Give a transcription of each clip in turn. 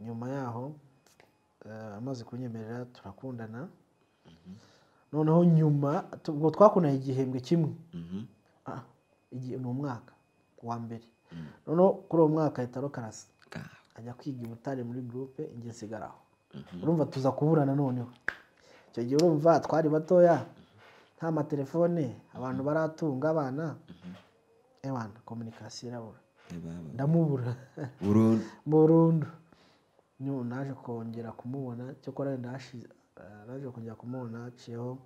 nyuma yaho amaze kunyemerera turakundana noneho nyuma ubwo twakundanye igihembwe kimwe igihe ni umwaka wa mbere noneho kuri uwo mwaka ahita rokarasa ajya kwiga i Butare muri groupe inge nsigaraho urumva tuza kuburana noneho icyo gihe urumva twari batoya nta matelefone abantu baratunga abana ebana communication irabura ndamubura burundu naje kongera kumubona cyo kora naje kongera kumubona ciyeho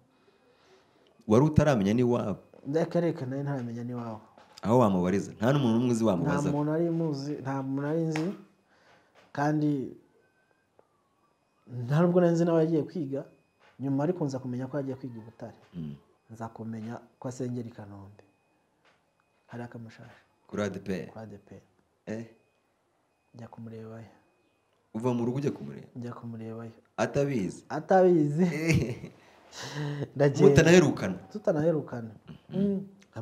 wari utaramenya ni wabo reka nayo ntaramenya ni wabo aho wamubariza nta n'umuntu umwe uzi wamubaza nta muntu ari muzi nta muntu ari nzi kandi nta nubwo nzi nawe yagiye kwiga nyuma ariko nza kumenya ko yagiye kwiga i Butare nza kumenya ko asengera i Kanombe hari akamushaje kuri ADP njya kumurebayo uva mu rugo ujya kumureba njya kumurebayo atabizi tutanaherukana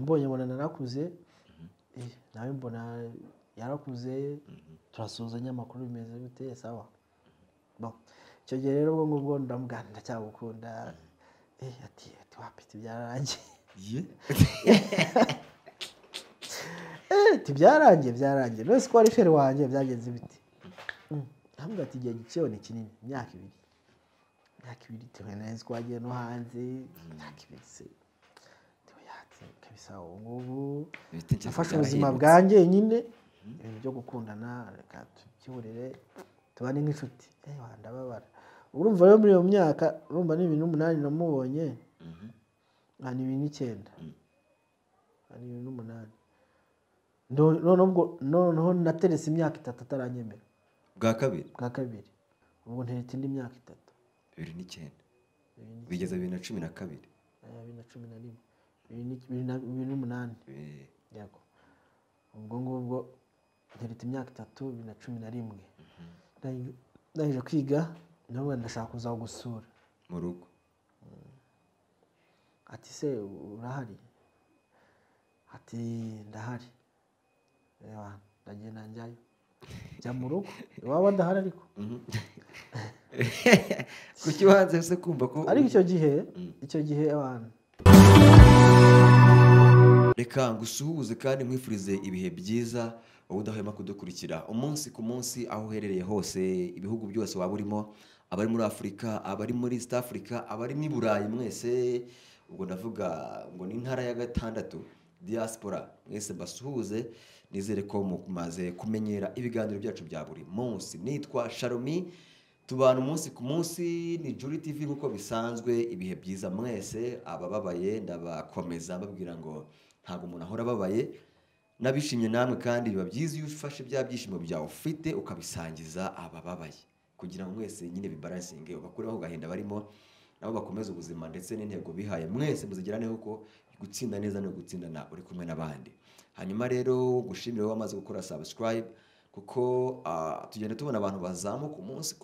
mbonye mbona narakuze nawe mbona yarakuze turasuzanya amakuru bimeze bite sawa icyo gihe rero ubwo ngubwo ndamugana ndacyagukunda ati wapite byararangiye byarangiye nose ko ari feri wanjye byagenze biti hamwe ati igihe giciyeho ni kinini imyaka ibiri tuwe neza twagiye no hanze imyaka ibiri se kabisa ubu ngubu nafashe ubuzima bwanjye nyine ibintu byo gukundana reka tubyihurire tubane nk'inshuti ndababara urumva rero muri iyo myaka urumva ni 2008 namubonye ni 2009 ni 2008 noneho nateretse imyaka 3 ataranyemera bwa kabiri ubwo nteretse indi myaka 3 2009 bigeze 2012 2008 yego ubwo ngubwo nteretse imyaka 3 2011 ndahije kwiga ntabwo ndashaka kuza gusura mu rugo ati se urahari ati ndahari ndagenda njyayo jya mu rugo iwaba ndahari ariko kuki wanze se kumva ko ariko icyo gihe abantu reka ngusuhuze kandi nkwifurize ibihe byiza wowe udahwema kudukurikira umunsi ku munsi aho uherereye hose ibihugu byose waba urimo abari muri Afurika abari muri East Africa abari ni Burayi mwese ubwo ndavuga ngo ni intara ya 6 diaspora mwese basuhuze nizere ko mumaze kumenyera ibiganiro byacu bya buri munsi nitwa Sharomi tubana umunsi ku munsi ni Juri TV nkuko bisanzwe ibihe byiza mwese abababaye ndabakomeza mbabwira ngo ntago umuntu ahora ababaye nabishimye namwe kandi biba byiza iyo ufashe bya byishimo byawe ufite ukabisangiza abababaye kugira ngo mwese nyine bibalansinge ubakureho gahinda barimo nabo bakomeza ubuzima ndetse n'intego bihaye mwese muzigirane uko gutsinda neza no gutsindana uri kumwe nabandi hanyuma rero gushimira wamaze gukora subscribe kuko tugenda tubona abantu bazamuka umunsi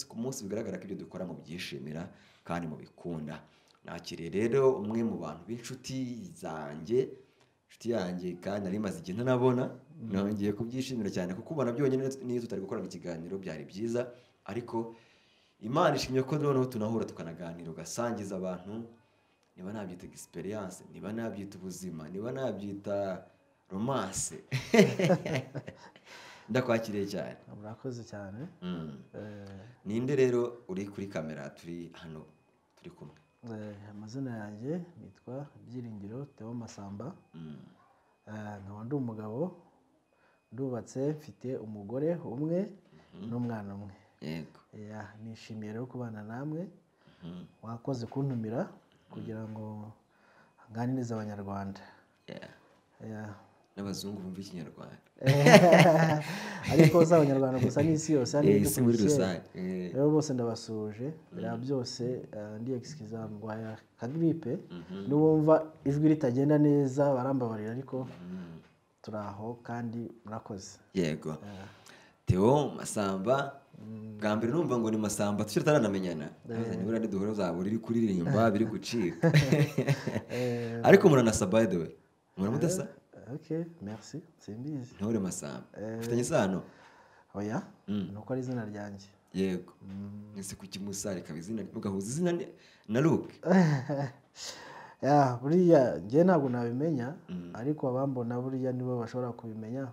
ku munsi bigaragara ko ibyo dukora mu byishimira kandi mu bikunda nakiriye rero umwe mu bantu b'inshuti yanjye kandi nari maze igihe ntanabona nongeye kubyishimira cyane kuko ubona byonyine niyo tutari gukora ikiganiro byari byiza ariko Imana ishimye ko noneho tunahura tukanaganira ugasangiza abantu niba nabyita experience niba nabyita ubuzima niba nabyita romance ndakwakiriye cyane murakoze cyane ninde rero uri kuri kamera turi hano turi kumwe amazina yanjye nitwa Byiringiro Theo Masamba nkaba ndi umugabo ndubatse mfite umugore umwe n'umwana umwe yego nishimiye rero kubana namwe wakoze kuntumira kugira ngo nganirize abanyarwanda n'abazungu bumva ikinyarwanda ariko z'abanyarwanda gusa n'isi yose isi muri rusange rero bose ndabasuje bira byose ndi excuse ndwaye kagripe n'ubumva ijwi ritagenda neza barambabarira ariko turaho kandi murakoze yego Theo Masamba bwa mbere numva ngo ni Masamba tutaranamenyana nibura ndi duhora zabo riri kuririmba biri gucika ariko muranasa by the way muramudasa okay merci simbizi ntore Masamba ufitanye isano oya nuko ari izina ryanjye. Yego. Ese kuki Musare kaba izina mugahuza izina na Luke? Ya buriya njye ntabwo nabimenya ariko abambona buriya nibo bashobora kubimenya.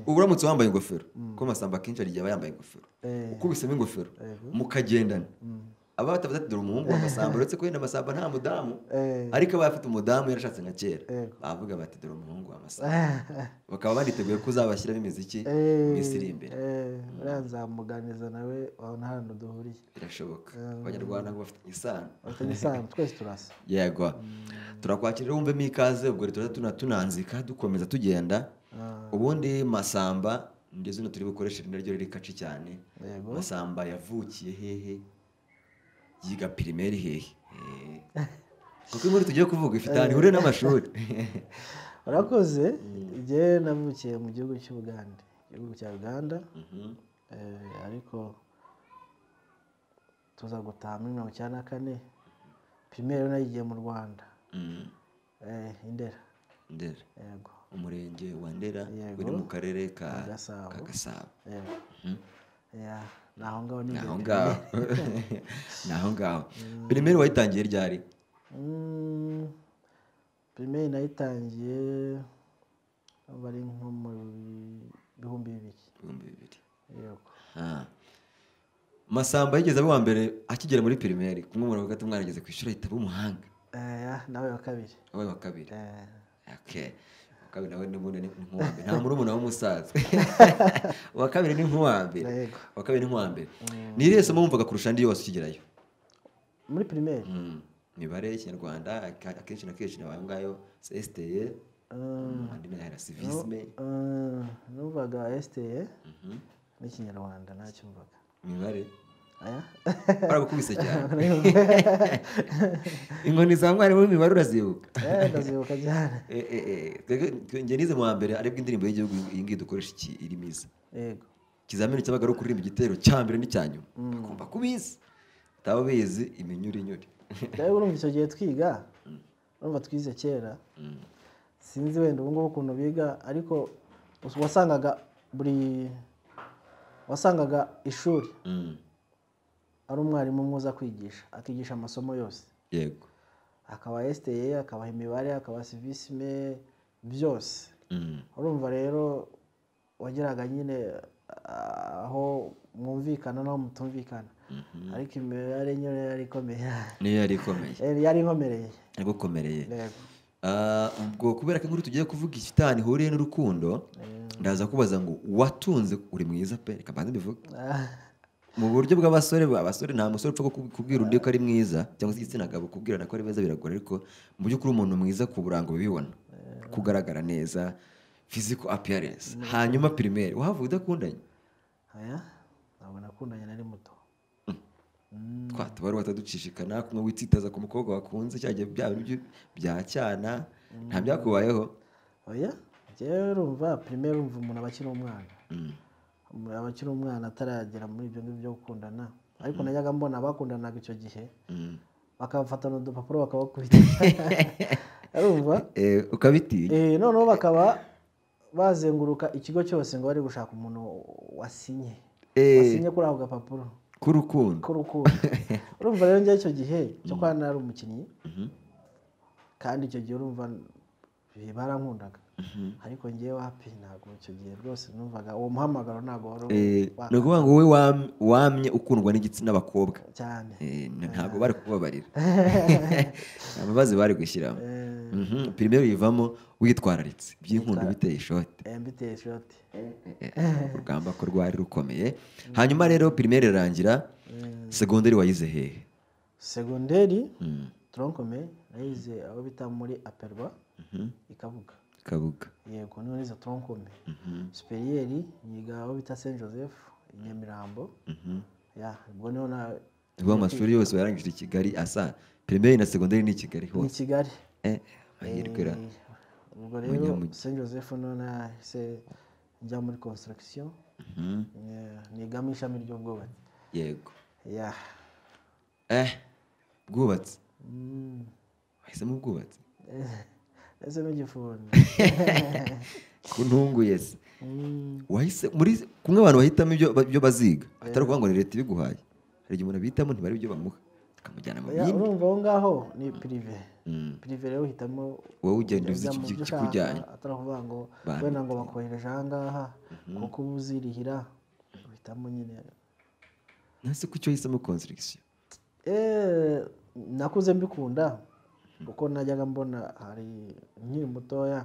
Uramutse wambaye ingofero ko Masamba akenshi ari aba yambaye ingofero, ukubisemo ingofero mukagendana, aba batavuze ati dore umuhungu wa Masamba, uretse ko yenda Masamba nta mudamu ariko aba afite umudamu yarashatse nka kera, bavuga bati dore umuhungu wa Masamba, bakaba baniteguye ko uzabashyiramo imiziki iminsi iri imbere. Buriya nzamuganiza nawe wabona hano duhuriye. Birashoboka, abanyarwanda ngo bafite isano. Bafite isano, twese turasa. Yego. Turakwakira wumvemo ikaze, ubwo rero tunanzika dukomeza tugenda. Ubundi Masamba ndetse no turi bukoresha naryo riri kaci cyane. Masamba yavukiye hehe? Yiga primaire hehe? Kuko inkuru tugiye kuvuga ifite ahantu ihure n'amashuri. Urakoze, njye navukiye mu gihugu cy'Ubugande, igihugu cya Uganda. Ariko tuza gutaha muri 1994. Primaire nayigiye mu Rwanda. Indera. Yego. Umurenge wa Ndera uri mu karere ka Gasabo. Ya, naho ngaho ni. Naho ngaho. Primaire wayitangiye ryari? Primaire nayitangiye bari nko mu 2000. Yego. Masamba yigeze abo wa mbere akigera muri primaire, kumwe mu bagati umwana ageze ku ishuri ahita umuhanga. Nawe wa kabiri. Wabaye wa kabiri. Okay. Kabiri nawe ni mbone ni nkuwambere. Nta murumuna w'umusaza. Wa kabiri ni nkuwambere. Wa kabiri ni nkuwambere. Ni irihe somo wumvaga kurusha andi yose ukigerayo? Muri primaire. Mibare y'Ikinyarwanda akenshi na kenshi nabaye ngayo STE. Andi na civisme. Numvaga STE. N'Ikinyarwanda nacyo mvuga. Mibare. Aya. Barabukubise cyane. Inkoni za mwari muri mibare urazibuka? Ndazibuka cyane. Nge nize mu wa mbere arebwa indirimbo y'igihugu iyi ngiyi dukoresha iki irimiza. Yego. Ikizamini cyabaga ari kuririmba igitero cya mbere n'icyanyuma. Kumva kubizi. Taba bizi iminyuri. Rero urumva icyo gihe twiga. Urumva twize kera. Sinzi wenda ubu ngubu ukuntu biga ariko wasangaga ishuri. Ari umwarimu mwiza kwigisha, akigisha amasomo yose. Yego. Akaba STE, akaba imibare, akaba civisme byose. Urumva rero wageraga nyine aho mwumvikana naho mutumvikana. Ariko imibare nyine yari ikomeye. Niyo yari ikomeye. Yari inkomereye. Yego komereye. Yego. Ubwo kubera ko inkuru tugiye kuvuga ifitani huriye n'urukundo, ndaza kubaza ngo watunze uri mwiza pe, reka mbanze mbivuge. Mu buryo bw'abasore nta musore upfa kubwira undi ko ari mwiza cyangwa se igitsina gabo kubwirana ko ari beza biragora, ariko mu by'ukuri umuntu mwiza ku burango bibibona, kugaragara neza, physical appearance. Hanyuma primaire wahavuye udakundanye? Ntabwo nakundanye nari muto. Twatubari wataducishikana kumwe witsitaza ku mukobwa wakunze cyagiye bya cyana, nta byakubayeho? Oya, njyewe urumva primaire urumva umuntu abakiri umwana. Abakiri umwana ataragera muri ibyo ngibyo byo gukundana, ariko najyaga mbona bakundanaga icyo gihe bakabafatana udupapuro bakabakubita. Urumva? Ukabitinya. Noneho bakaba bazenguruka ikigo cyose ngo bari gushaka umuntu wasinye kuri ako gapapuro k'urukundo. Urumva rero njye icyo gihe cyo kwa nari umukinnyi, kandi icyo gihe urumva barankundaga. Ariko ngewe happy ntabwo icyo gihe rwose numvaga uwo muhamagaro ntabwo wari no kuvuga ngo wowe wamye ukundwa n'igitsina abakobwa cyane. Ntabwo bari kubabarira. Ababazi bari gushyiramo. Primaire yivamo witwararitse by'inkundu biteye ishoti. Biteye ishoti. Urugamba ko rwari rukomeye. Hanyuma rero primaire irangira, secondaire wayize hehe? Secondaire troncome nayize aho bita muri Aperwa Ikabuga. Yego, niyo nize troncome. Superieur yiga aho bita Saint Joseph i Nyamirambo. Ubwo niho na amashuri yose yarangije i Kigali asa. Primaire na secondaire ni Kigali hose. Ni Kigali. Ahirwera. Ubwo rero Saint Joseph none se njya muri construction. Nigamo ishami ry'ubwubatsi. Yego. Ya. Bwubatsi. Wahisemo ubwubatsi? ese n'igifundi kuntunguye se wahise muri kumwe abantu bahitamo ibyo baziga atari ukuvuga ngo ni leta ibiguhaye hari igihe umuntu abihitamo ntibari ibyo bamuha tukamujyana mu bindi urumva aho ngaho ni pirive pirive rero uhitamo wowe ugenda uzi ikikujyanye atari ukuvuga ngo wenda ngo bakohereje aha ngaha kuko uba uzirihira uhitamo nyine nase ku cyo hisemo construction nakuze mbikunda kuko najyaga mbona hari nkiri mutoya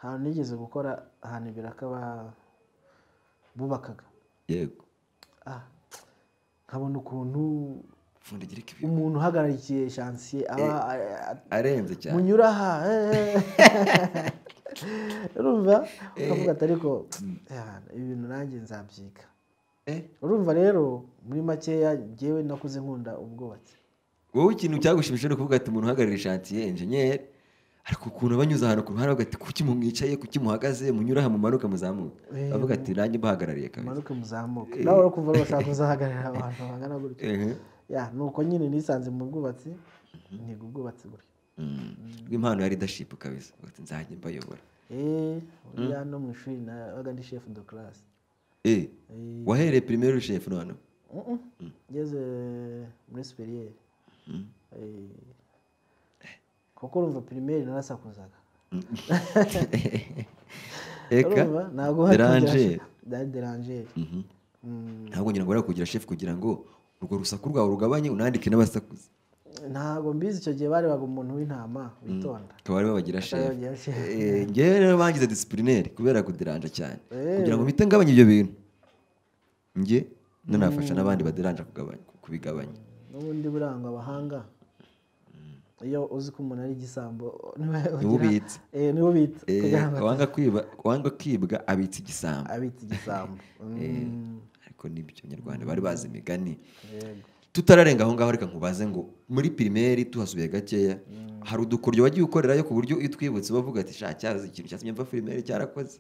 ahantu nigeze gukora ahantu birakaba bubakaga yego nkabona ukuntu umuntu uhagararikiye shansiye aba arenze cyane munyura aha urumva ukavuga ati ariko ibintu nanjye nzabyiga urumva rero muri makeya njyewe nakuze nkunda ubwubatsi wowe ikintu cyagushimishije ni ukuvuga ati umuntu uhagarariye shansiye enjeniyeri ariko ukuntu abanyuze ahantu ku ruhande bagati kuki mumwicaye kuki muhagaze munyura aha mumanuka muzamuka bavuga ati nanjye mbahagarariye kabisa mumanuke muzamuka nawe uri kuva bashaka kuzahagararira abantu bangana gutyo nuko nyine nisanze mu bwubatsi ntiga ubwubatsi gutyo bw'impano ya leadership kabisa ati nzajya mbayobora uriya no mu ishuri nabaga ndi chef de classe wahereye primaire chef none ngeze muri superieur kuko urumva primaire narasakuzaga eka deranger ntabwo ngira ngo wari kugira chef kugira ngo urwo rusaku rwawe rugabanye unandike n'abasakuza ntabwo mbizi icyo gihe barebaga umuntu w'intama witonda bari babagira chef ngewe rero bangize disciplinaire kubera kuderanja cyane kugira ngo mpite ngabanye ibyo bintu nge nanafasha n'abandi baderanja kubigabanya n'ubundi buranga abahanga iyo uzi ko umuntu ari igisambo niwe ubitse wanga kwibwa abitse igisambo ariko nibyo Abanyarwanda bari bazi imigani tutararenga aho ngaho reka nkubaze ngo muri primaire tuhasubiye gakeya hari udukoryo wagiye ukorerayo ku buryo iyo twibutse bavuga ati sha cyazi ikintu cyatumye mva primaire cyarakoze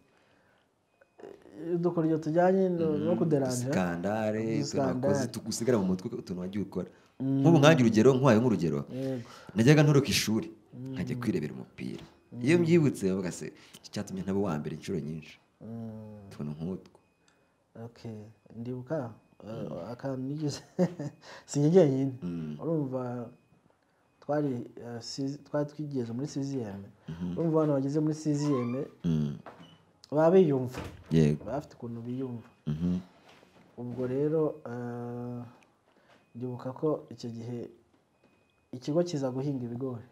udukoryo tujyanye no kuderanja skandale tunakoze tugusigara mu mutwe utuntu wagiye ukora nk'ubu nkanjye urugero nkwaye nk'urugero najyaga ntoroka ishuri nkajya kwirebera umupira iyo mbyibutse bavuga se iki cyatumye ntaba uwa mbere inshuro nyinshi tubona nk'utwo ndibuka akantu nigeze sinjye nyine urumva twari twigeze muri CZM urumva abantu bageze muri CZM baba biyumva bafite ukuntu biyumva ubwo rero ndibuka ko icyo gihe ikigo kiza guhinga ibigori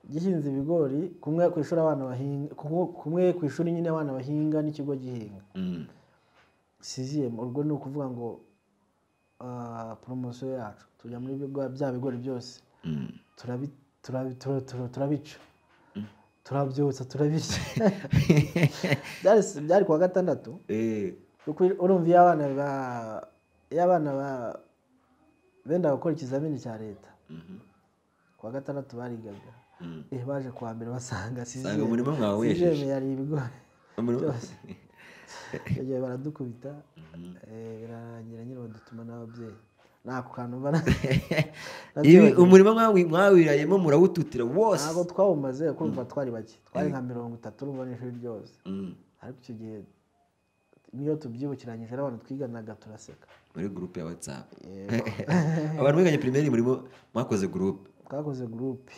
gihinze ibigori kumwe ku ishuri abana bahinga kumwe ku ishuri nyine abana bahinga n'ikigo gihinga CZM urwo ni ukuvuga ngo promotion yacu tujya muri bya bigori byose turabica turabyutsa turabirya byari kuwa gatandatu urumva iyo abana benda gukora ikizamini cya leta kuwa gatandatu barigaga baje kuwa mbere basanga umurimo mwawe wesheje yari ibigori byose igihe baradukubita birarangira nyine badutuma n'ababyeyi nako kantu umurimo mwawirayemo murawututira wose ntabwo twawumaze kumva twari bake twari nka 30 urumva n'ishuri ryose ariko icyo gihe niyo tubyibukiranyije n'abantu twiganaga turaseka muri groupe ya WhatsApp abantu biganye primaire murimo mwakoze groupe twakoze groupe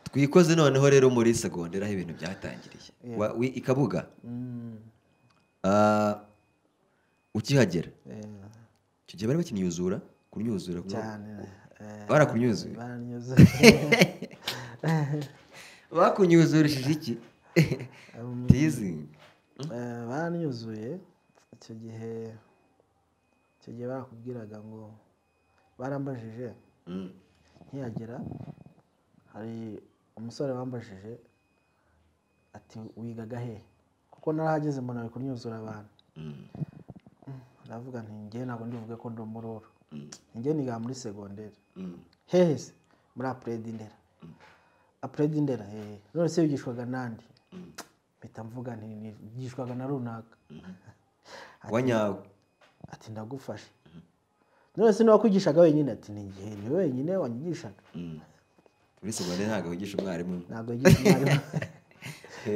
twikoze noneho rero muri secondaire aho ibintu byatangiriye ikabuga ukihagera icyo gihe bari bakinyuzura kunyuzura cyane barakunyuzuye bakunyuzurishije iki teasing baranyuzuye icyo gihe barakubwiraga ngo barambajije nkihagera hari umusore wambajije ati wigaga he kuko narahageze mbona bari kunyuzura abantu ndavuga nti njye ntabwo ndivuge ko ndi umuroro njye niga muri secondaire hehe se muri après d'indera none se wigishwaga nandi mpita mvuga nti nigishwaga na runaka wanyawe ati ndagufasha none se niwakwigishaga wenyine ati ni njye ni wenyine wanyigishaga muri segonderi ntabwo wigisha umwarimu ntabwo yigisha umwarimu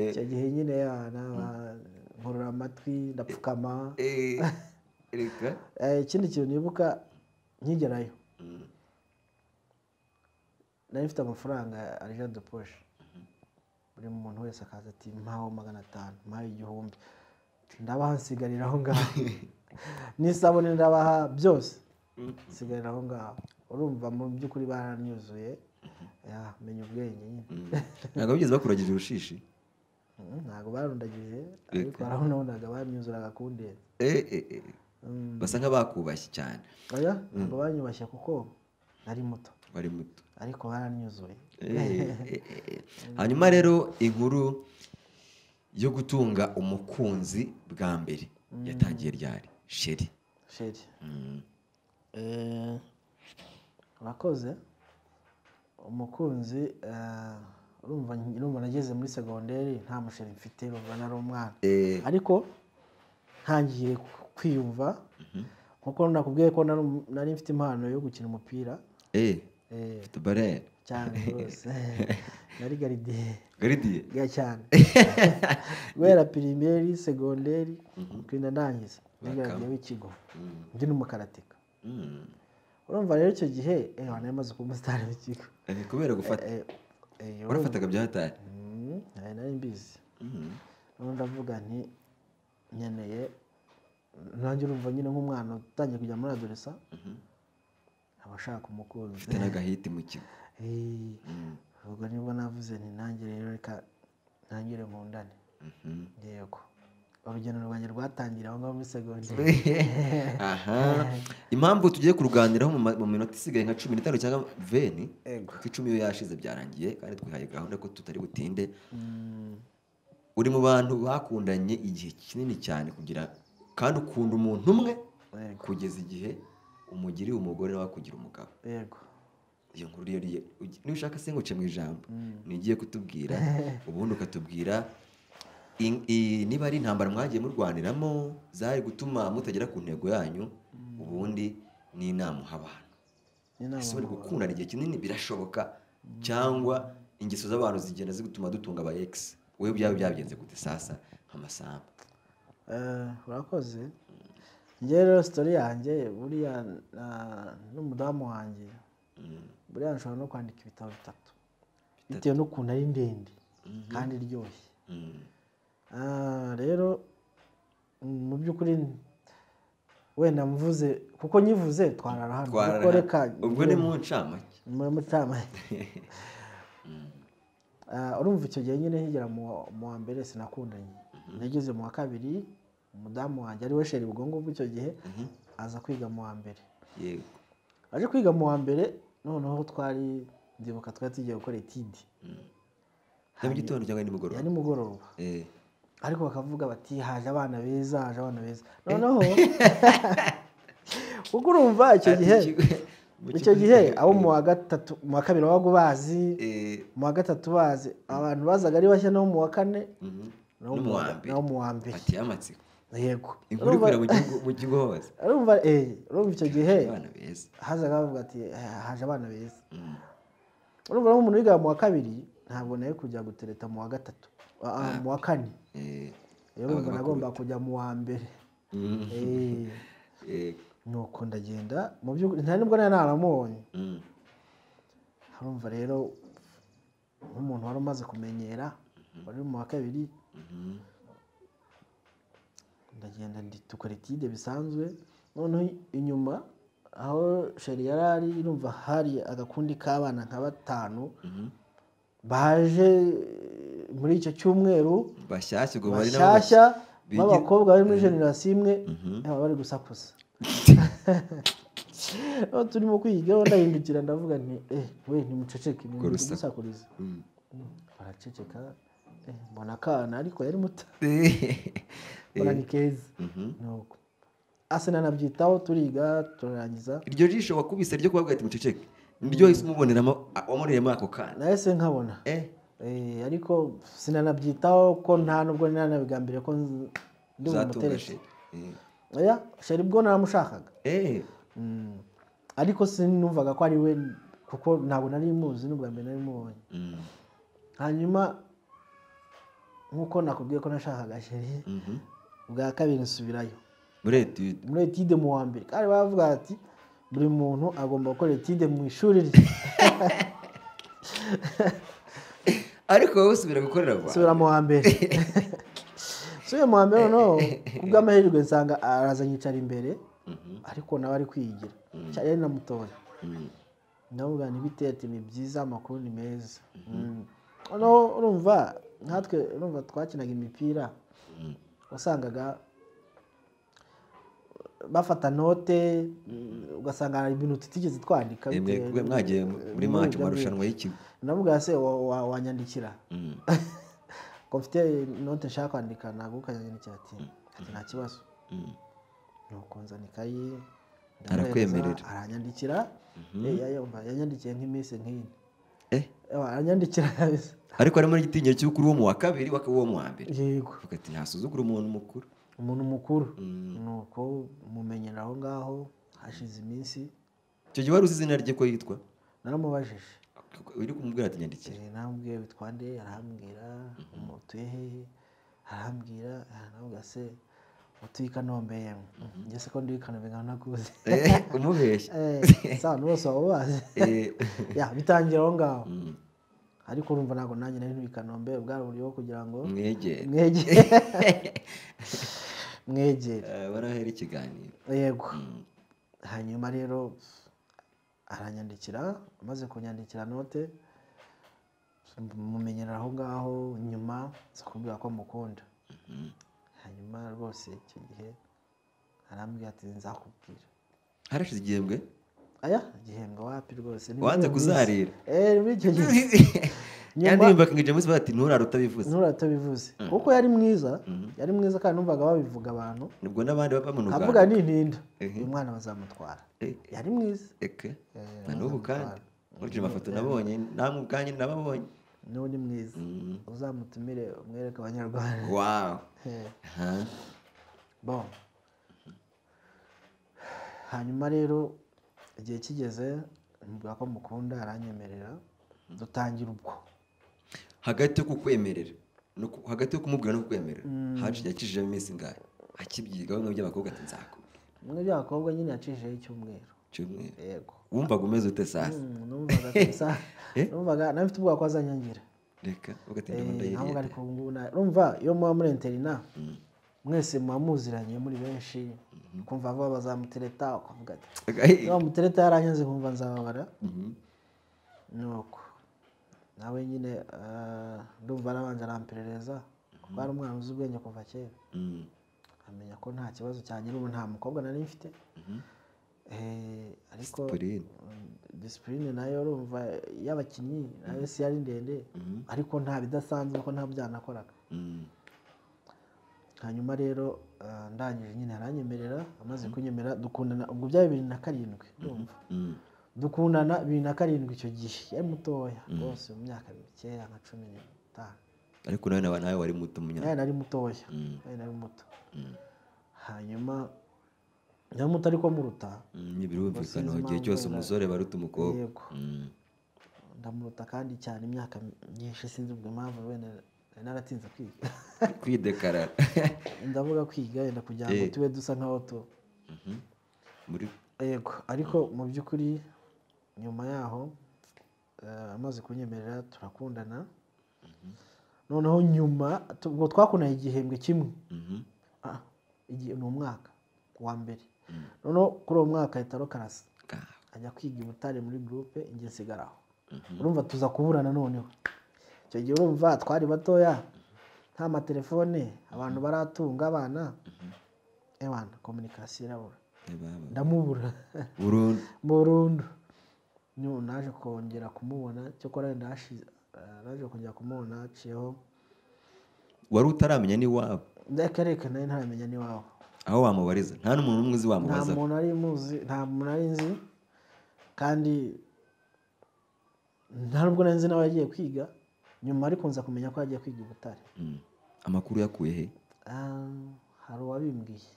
icyo gihe nyine nkurura amatwi ndapfukama. reka ikindi kintu nibuka nkigerayo nari mfite amafaranga arija de poche, buri muntu wese akaza ati mpaho 500 mpaho 1000, ndabaha nsigarira aho ngaho n'isabune ndabaha byose nsigarira aho ngaho. Urumva mu by'ukuri baranyuzuye, menya ubwenge nyine. ntabwo bigeze bakuragira urushishi? Ntabwo barundagije, ariko nabonaga banyuzuraga kundeba. basa nk'abakubashye cyane. Oya, ntabwo banyubashye kuko nari muto. Wari muto ariko baranyuzuye. Hanyuma rero inkuru yo gutunga umukunzi bwa mbere yatangiye ryari? Sheri. Urakoze. Umukunzi urumva nageze muri segonderi nta musheri mfite, urumva nari umwana. Ariko ntangiye kwiyumva nkuko nakubwiye ko nari mfite impano yo gukina umupira. Footballer cyane rwose. Nari Garidier ya cyane. Guhera primaire, segonderi, kwinda ndangiza Garidier w'ikigo. Ndi n'umukaratika. Urumva rero icyo gihe namaze kuba umusitari w'ikigo. Kubera gufata urafataga byahataye? Nari mbizi. Ndavuga nti nkeneye nanjye urumva nyine nk'umwana utangiye kujya muri adolescence, abashaka umukunzi ufite n'agahiti mu kigo. ubwo nibwo navuze nti nanjye rero reka ntangire nkundane. Yego, urugendo rwanjye rwatangira aho ngaho muri segonderi. Impamvu tugiye kuruganiraho mu minota isigaye nka 15 cyangwa 20, ku 10 yo yashize byarangiye kandi twihaye gahunda ko tutari butinde. Uri mu bantu bakundanye igihe kinini cyane kugira kandi ukunda umuntu umwe kugeza igihe umugiriye umugore nawe kugira umugabo. Yego, iyo nkuru rero niba ushaka se nguce mu ijambo nigiye kutubwira ubundi ukatubwira niba ari intambara mwagiye murwaniramo zari gutuma mutagera ku ntego yanyu, ubundi n'inama uha abantu. Ese uri gukundana igihe kinini birashoboka cyangwa ingeso z'abantu zigenda zigutuma dutunga aba ex? Wowe byawe byabigenze gute sasa nk'amasamba? Urakoze. Njye rero story yanjye buriya n'umudamu wanjye buriya nshobora no kwandika ibitabo 3 bitewe n'ukuntu ari ndende kandi iryoshye. Rero mu by'ukuri wenda mvuze kuko nyivuze twarara hano kuko reka ubwo ni mu ncamake. Urumva icyo gihe nyine higera mu wa mbere sinakundanye. Nageze mu wa kabiri umudamu wanjye ari we sheri ubwo ngubwo icyo gihe aza kwiga mu wa mbere. Yego, aje kwiga mu wa mbere, noneho ndibuka twari tugiye gukora etide. mu gitondo cyangwa nimugoroba? Ya nimugoroba. Ariko bakavuga bati haje abana beza, noneho kuko urumva icyo gihe abo mu wa gatatu mu wa kabiri wabaga bazi, mu wa gatatu bazi, abantu bazaga ari bashya no mu wa kane no mu wa mbere. Ati amatsiko. Yego, inkuru kwira mu kigo hose. Urumva icyo gihe abana beza hazaga bavuga ati haje abana beza. Urumva umuntu wiga mu wa kabiri ntabwo nawe kujya gutereta mu wa gatatu, mu wa kane. Urumva nagomba kujya mu wa mbere. Nuko ndagenda mu by'ukuri nta nibwo naramubonye. Urumva rero nk'umuntu wari umaze kumenyera wari mu wa kabiri, ndagenda dukora etide bisanzwe. Noneho inyuma aho sheri yarari irumva hari agakundi k'abana nka 5 baje muri icyo cyumweru bashyashya b'abakobwa bari muri generasiyo imwe bari gusakuza. Turimo kwiga ndahindukira ndavuga nti we ntimuceceke musakuriza. Baraceceka, mbona akana ariko yari muto. Mbona ni keza. Nuko asena nabyitaho turiga turarangiza. Iryo jisho wakubise ryo kubabwira ati muceceke niryo hise umuboneramo wamuriyemo ako kana? Nahise nkabona. Ariko sinanabyitaho ko nta nubwo nanabigambiriye ko ndi umuteretse. Oya, sheri bwo naramushakaga. Ariko sinumvaga ko ari we kuko ntabwo nari muzi n'ubwa mbere nari mubonye. Hanyuma nk'uko nakubwiye ko nashakaga sheri, bwa kabiri nsubirayo muri etide mu wa mbere, kandi bavuga ati buri muntu agomba gukora etide mu ishuri rye. ariko wowe usubira gukorera vuba? Subira mu wa mbere. Subiye mu wa mbere noneho kubw'amahirwe nsanga araza nyicara imbere, ariko nawe ari kwigira cyane na mutoya. Ndavuga ni bite? Ati ni byiza, amakuru ni meza. Noneho urumva natwe twakinaga imipira, wasangaga bafata note, ugasanga hari ibintu tutigeze twandika. Mwagiye muri match marushanwa y'ikigo, ndavuga se wanyandikira ko mfite note nshaka kwandika, ntabwo ukanyandikira ati nta kibazo. Nuko nzana ikayi arakwemerera, aranyandikira. Yanyandikiye nk'iminsi nk'ine. Aranyandikira ariko ari muri igitinyiro cy'uko uri uwo mu wa kabiri uwo mu wa mbere. Yego, ati ntasuzugura umuntu mukuru. Nuko mumenyera aho ngaho hashize iminsi. Icyo gihe wari uzi izina rye ko yitwa? Naramubajije. Uri kumubwira ati nyandikira? Namubwiye witwa nde, arambwira. Utuye hehe, arambwira. Navuga se utuye i Kanombe. Njye se ko ndi i Kanombe nkanakuze. Umubeshya. Sawa, bose baba bazi. Bitangira aho ngaho. Ariko urumva ntabwo nanjye nari ntuye i Kanombe, bwari uburyo bwo kugira ngo mwegere. Barahera ikiganiro. Yego. Hanyuma rero aranyandikira, amaze kunyandikira note, mumenyera aho ngaho. Nyuma sikubwira ko mukunda. Hanyuma rwose icyo gihe arambwira ati nzakubwira. Harashize igihembwe? Igihembwe wapi rwose. Wanze kuzarira? Muri icyo gihe. Yanimba kingeje munsi bati nturara utabivuze. Kuko yari mwiza, kandi numvaga babivuga abantu. Nubwo nabandi baba mu Rwanda. Avuga nintinda. Uyu mwana bazamutwara. Yari mwiza. Na n'ubu kandi muri mafoto nabonye, namwe ubwanjye nababonye. Ni mwiza. Uzamutumire umwereke abanyarwanda. Wow. Bon. Hanyuma rero igihe kigeze, mbwira ko mukunda, aranyemerera, dutangira ubwo. Hagati yo kukwemerera, hagati yo kumubwira no kukwemerera, yakijije iminsi ngahe? Akibyigaho bimwe by'abakobwa ati nzakubwira. Bimwe by'abakobwa nyine yacijeho icyumweru. Yego. Wumvaga umeze ute sasa? Numvaga nafite ubwoba ko azanyangira. Reka ugatinda ndayiriye. Ariko urumva iyo muba muri interina, mwese muba muziranye muri benshi, kumva ava bazamutereta, ukavuga ati mutereta yaranyanze, kumva nzababara. Nuko nawe nyine ndumva arabanje aramperereza, kuko ari umwana uzi ubwenge kuva kera. Amenya ko nta kibazo cyane, n'ubu nta mukobwa nari mfite. Ariko disipurine nayo urumva y'abakinnyi nayo si yari ndende, ariko nta bidasanzwe ko nta byanakoraga. Hanyuma rero ndangije nyine aranyemerera, amaze kunyemerera dukundana. Ubwo byari 2007 ndumva. Dukundana 2007 icyo gihe. Yari mutoya rwose, mu myaka mikeya nka 15. Ariko nawe wari muto mu myaka? Nari mutoya. Nari muto. Hanyuma nari muto ariko muruta. Birumvikana igihe cyose umusore baruta umukobwa. Yego. Ndamuruta kandi cyane imyaka myinshi, sinzi ubwo impamvu wenda naratinze kwiga. Kwidekarara. Ndavuga kwiga yenda kugira ngo tube dusa nkaho tu. Yego, ariko mu by'ukuri nyuma yaho amaze kunyemerera turakundana. Noneho nyuma ubwo twakundanye igihembwe kimwe. Ni umwaka wa mbere. Noneho kuri uwo mwaka ahita karasa, ajya kwiga i Butare muri groupe, njye nsigaraho. Urumva tuza kuburana noneho. Icyo gihe urumva twari batoya, nta matelefone, abantu baratunga abana. Communication irabura. Ndamubura burundu. Naje kongera kumubona, cyokora naje kongera kumubona haciyeho. Wari utaramenya ni wabo? Reka nayo ntaramenya ni wabo. Aho wamubariza nta n'umuntu n'umwe uzi wamubaza? Nta muntu ari muzi, nta muntu ari nzi, kandi nta nubwo nzi nawe yagiye kwiga. Nyuma ariko nza kumenya ko yagiye kwiga i Butare. Amakuru yakuye he? Hari uwabimbwiye.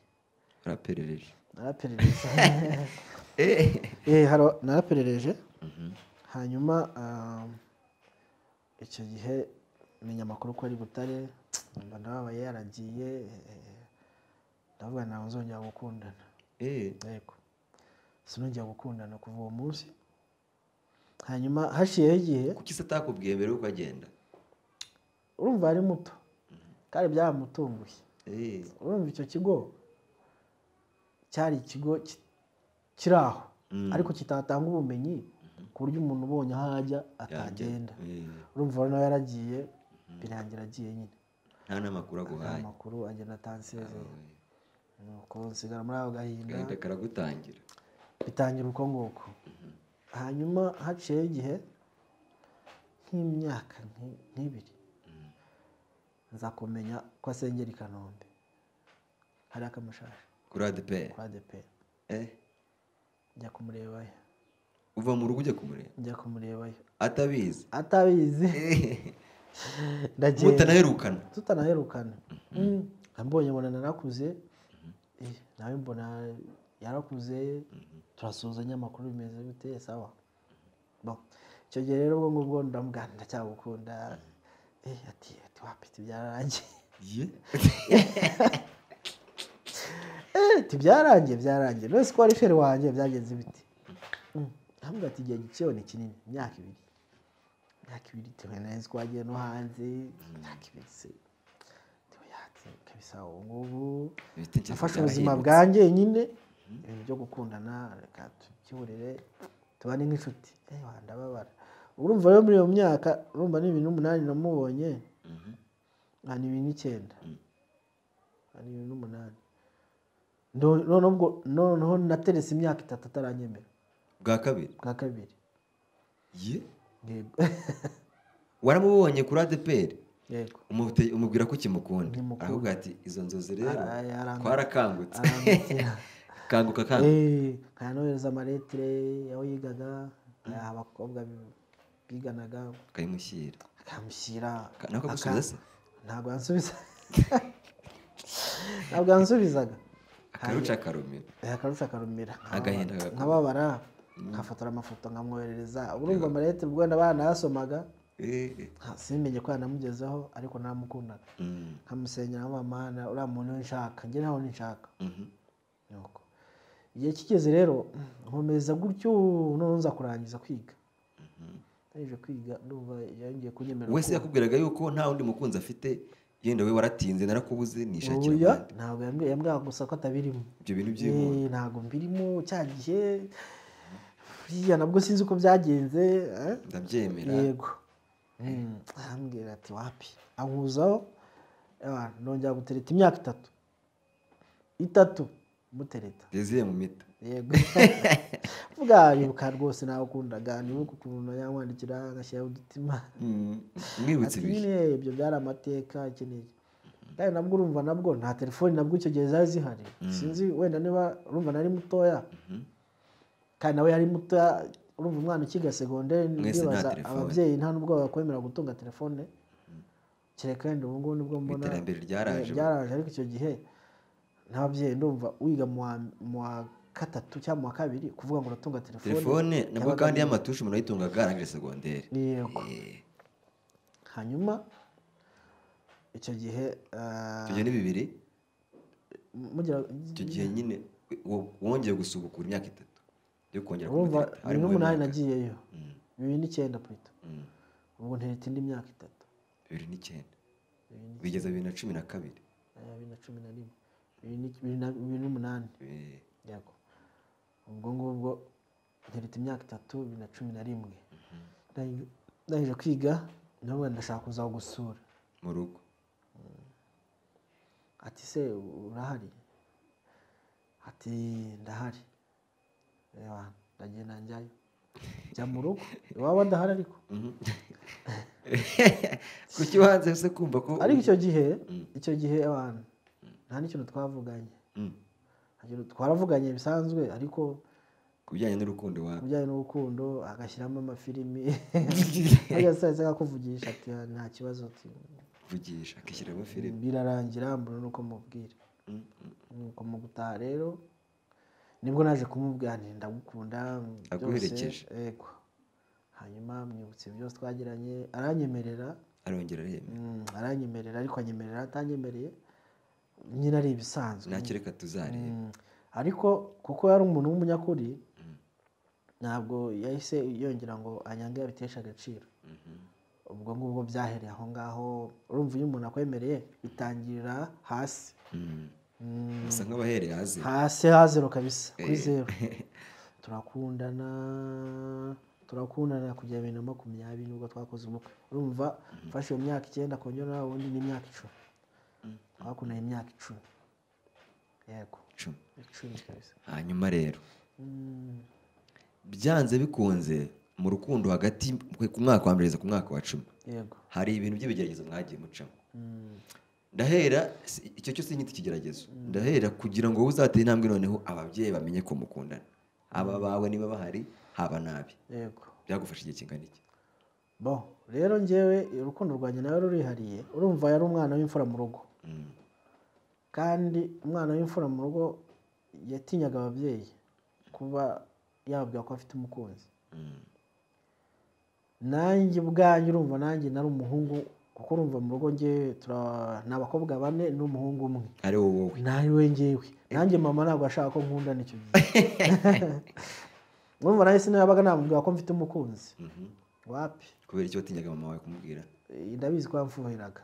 Naraperereje. Naraperereje. Naraperereje. hanyuma icyo gihe menya amakuru ko ari Butare, mba ndababaye yaragiye, ndavuga ntabwo nzongera gukundana. Yego, sinongera gukundana kuva uwo munsi. Hanyuma hashiyeho igihe. Kuki se atakubwiye mbere yuko agenda? Urumva ari muto kandi byaramutunguye. Urumva icyo kigo cyari ikigo kiri aho ariko kitatanga ubumenyi ku buryo umuntu ubonye aho ajya atagenda. Urumva nawe yaragiye birangira agiye nyine, nta n'amakuru aguhaye. amakuru agenda atansezeye, nuko nsigara muri ako gahinda. Gahinda karagutangira, bitangira uko nguko. Hanyuma haciyeho igihe nk'imyaka nk'ibiri nza kumenya ko asengera i Kanombe hariya Kamushasha kuri ADPR. njya kumurebayo. Uva mu rugo ujya kumureba? Njya kumurebayo atabizi ndagenda mutanaherukana? tutanaherukana. Ambonye mbona narakuze, nawe mbona yarakuze, turasuzanya amakuru bimeze bite, sawa. Icyo gihe rero ubwo ngubwo ndamubwira ndacyagukunda. Ati wapiti byararangiye. Byarangiye none ko ari feri wanjye byagenze biti. Ambwira ati igihe giciyeho ni kinini, imyaka ibiri tuwe neza twagiye no hanze, imyaka ibiri se kabisa. Ubu ngubu afashe ubuzima bwanjye nyine, ibintu byo gukundana reka tubyihorere tubane nk'inshuti. Ndababara. Urumva rero muri iyo myaka, urumva ni 2008 namubonye, ni 2009, ni 2008. Noneho nateretse imyaka 3 ataranyemera. Bwa kabiri? Bwa kabiri. Yego. Waramubonye kuri ADPR? Yego. Umubwira ko ukimukunda? Ahubwo ati izo nzozi rero twarakangutse. Kanguka. Nkanohereza amaletire yaho yigaga, abakobwa biganaga akayimushyira. Nako gusubiza se? Ntabwo yansubizaga. Akaruca karumira. Agahinda nkababara, nkafotora amafoto nkamwoherereza. Urumva amaletire ubwo ndabana yasomaga, simenye ko yanamugezeho ariko namukundaga. Nkamusenyera mama, uriya muntu nshaka, njye naho nshaka. Nuko igihe kigeze rero nkomeza gutyo, none nza kurangiza kwiga. Naje kwiga ndumva yongeye kunyemerera. Wese yakubwiraga yuko nta wundi mukunzi afite, yenda we waratinze narakubuze nishakira abandi? Ntabwo yambwira gusa ko atabirimo. Ibyo bintu by'impunzi ntabwo mbirimo cya gihe. Buriya nabwo sinzi uko byagenze. Ndabyemera. Yego. Arambwira ati wapi, ankuzaho nongera gutereta imyaka 3 mutereta. Desire mu mita. Yego. Vuga aribuka rwose nawe ukundaga, nibuka ukuntu yamwandikira agashyiraho udutima. Mwibutse ibihe ibyo byari amateka ikeneye. Kandi nabwo urumva nabwo nta telefoni nabwo icyo gihe zari zihari. Sinzi wenda niba urumva nari mutoya, kandi nawe yari mutoya. Urumva umwana ukiga segonderi, ndibaza ababyeyi nta nubwo bakwemera gutunga telefone. Kereka wenda ubu ngubu nibwo mbona iterambere ryaraje. Ariko icyo gihe n'ababyeyi ndumva wiga mu wa 3 cyangwa mu wa 2 kuvuga ngo uratunga telefone nabwo kandi y'amatushe umuntu ayitungaga arangije segonderi. Yego. Hanyuma icyo gihe ni 2000 icyo gihe nyine wongeye gusubukura imyaka 3 yo kongera kumenya. Ari mu 8 nagiyeyo 2009 pito. Ubwo nteretse indi myaka 3. 2009 bigeze 2012. 2008. Yego. Ubwo ngubwo nteretse imyaka 3 2011. Ndaje kwiga nawe ndashaka kuza gusura mu rugo. Ati se urahari? Ati ndahari. Ndagenda njyayo. Njya mu rugo iwabo ndahari ariko. Kuki wanze se kumva ko ariko icyo gihe abantu nta n'ikintu twavuganye. Twaravuganye bisanzwe ariko kubijyanye n'urukundo agashyiramo amafilimi. Agasaza akakuvugisha ati nta kibazo vugisha akishyiramo filimi. Birarangira mbona nuko mubwira. Nuko mu gutaha rero nibwo naje kumubwira ndagukunda aguherekeje. Yego. hanyuma mwibutse byose twagiranye aranyemerera arongera aremera aranyemerera ariko anyemerera atanyemereye nyine ari ibisanzwe nakireka tuzareba ariko kuko yari umuntu w'umunyakuri ntabwo yahise yongera ngo anyange yabitesha agaciro ubwo ngubwo byahereye aho ngaho urumva iyo umuntu akwemereye bitangirira hasi bisa nk'abahereye hasi ha zero kabisa kuri zero turakundana kugera 2020 nubwo twakoze ubukwe urumva mfashe iyo myaka 9 kongera ubundi ni imyaka 10 twakundanye imyaka 10 yego 10 kabisa hanyuma rero byanze bikunze mu rukundo hagati ku mwaka wa mbere ku mwaka wa 10 yego hari ibintu by'ibigeragezo mwagiye mucamo ndahera icyo cyose nyita ikigeragezo ndahera kugira ngo uzatere intambwe noneho ababyeyi bamenye ko mukundana aba bawe niba bahari haba nabi yego byagufasha igihe kingana iki bo rero njyewe urukundo rwanjye nawe rurihariye urumva yari umwana w'imfura mu rugo kandi umwana w'imfura mu rugo yatinyaga ababyeyi kuba yababwira ko afite umukunzi nanjye ubwanjye urumva nanjye nari umuhungu kuko urumva mu rugo njye ni abakobwa 4 n'umuhungu umwe ari wowe nari we njyewe nanjye mama ntabwo ashaka ko nkunda nicyo gihe urumva nawe sinabaga namubwira ko mfite umukunzi wapi kubera icyo watinyaga mama wawe kumubwira ndabizi ko yamfuhiraga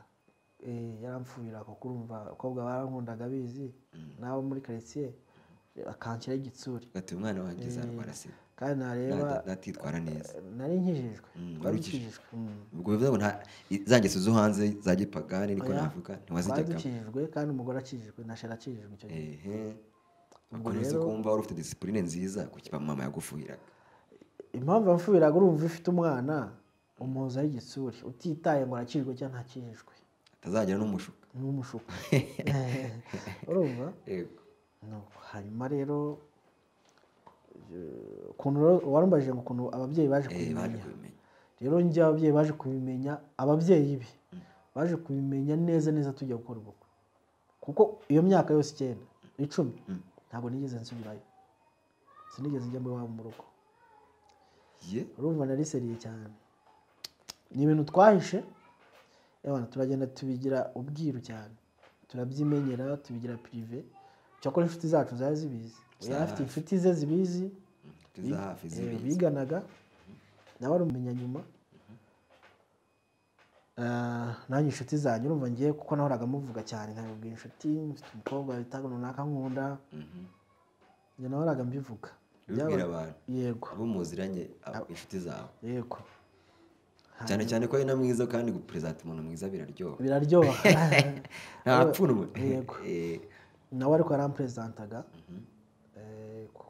yaramfuhiraga kuko urumva abakobwa barankundaga bizi nabo muri quartier akanshyira igitsuri gati umwana wanjye zarwara se kandi nareba natitwara neza nari nkijijwe warukijijwe ubwo bivuze ngo zangeso zo hanze za gipagani niko navuga ntiwazijyaga badukijijwe kandi umugore akijijwe na shera akijijwe icyo gihe ubwo rero kumva wari ufite discipline nziza kuko mama yagufuhiraga impamvu yamfuhiraga urumva ufite umwana umuhozaho igitsuri utitaye ngo arakijijwe cyangwa ntakijijwe atazagira n'umushuka urumva yego hanyuma rero ukuntu warumbajije ngo ukuntu ababyeyi baje kubimenya rero njye ababyeyi baje kubimenya ababyeyi be baje kubimenya neza tujya gukora ubukwe kuko iyo myaka yose 10 ntabwo nigeze nsubirayo sinigeze njya muri wabo mu rugo urumva nari seriye cyane ni ibintu twahishe turagenda tubigira ubwiru cyane turabyimenyera tubigira privé cyakora inshuti zacu zari zibizi yari afite inshuti ze zibizi biganaga nawe arumenya nyuma nanjye inshuti zanjye urumva ngiye kuko nahoraga muvuga cyane nkabibwira inshuti mfite umukobwa bitaga runaka nkunda njye nahoraga mbivuga ubwira abantu yego abo muziranye inshuti zawe yego cyane cyane ko ari na mwiza kandi gupresenta umuntu mwiza biraryoha nta pfunwe yego nawe ariko yarampresentaga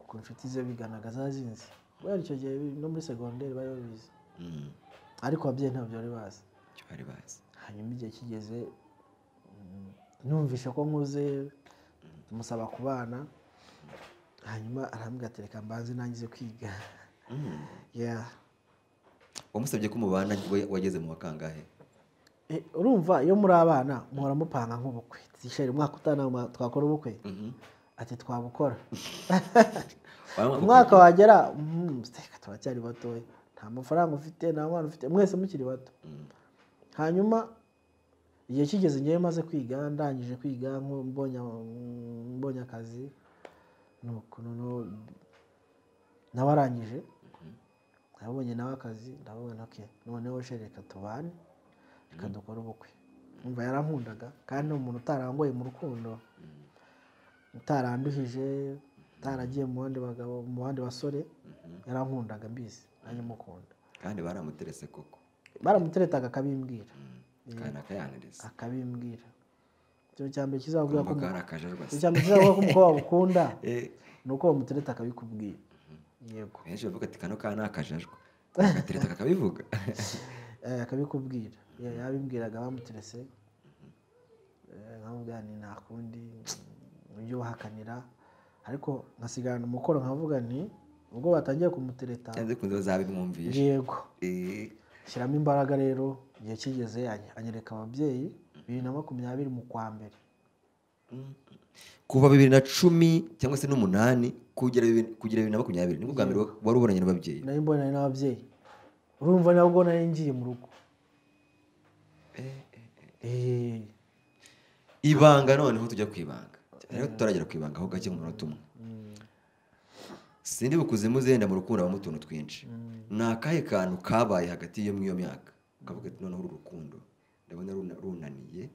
ku inshuti ze biganaga zazinze kubera icyo gihe no muri secondaire bari babizi ariko ababyeyi ntabyo bari bazi hanyuma igihe kigeze numvishe ko nkuze musaba kubana hanyuma arambwira ati reka mbanze nangize kwiga wamusabye ko umubana wageze mu wakangahe urumva iyo muri abana muhora mupanga nk'ubukwe tisheri umwaka utana twakora ubukwe ati twabukora umwaka wagera turacyari batoya nta mafaranga ufite nta mwana ufite mwese mukiri bato hanyuma igihe kigeze ngewe maze kwiga ndangije kwiga mbonye akazi nawe arangije nabonye nawe akazi ndabona okay noneho reka tubane reka dukora ubukwe umva yarankundaga kandi ni umuntu utarangoye mu rukundo utaranduhije utaragiye mu bandi bagabo mu bandi basore yarankundaga mbizi nanjye mukunda kandi baramuterese koko baramuteretaga akabimbwira kandi akayaniriza akabimbwira icyo cyambere kizavuga ko umukobwa ukunda nuko bamutereta akabikubwira yego benshi bavuga ati kano kana akajajwe agatereta akabivuga akabikubwira yabimbwiraga bamuterese nkamubwira ni nta kundi ujye uhakanira ariko nkasigarana umukoro nkavuga nti ubwo batangiye kumutereta yanze kunze bazabimwumvisha yego shyiramo imbaraga rero igihe kigeze anyereka ababyeyi 2020 mu kwa mbere kuva 2010 cyangwa se n'umunani kugera 2020 nibwo bwa mbere wari ubonanye n'ababyeyi nari mbonanye n'ababyeyi urumva nabwo nari ngiye mu rugo. Ibanga noneho tujya ku ibanga rero turagera ku ibanga aho gake mu munota umwe. Sindi bukuzimu zenda mu rukundo habamo utuntu twinshi. Ni akahe kantu kabaye hagati y'iyo myaka ukavuga ati noneho uru rukundo ndabona runaniye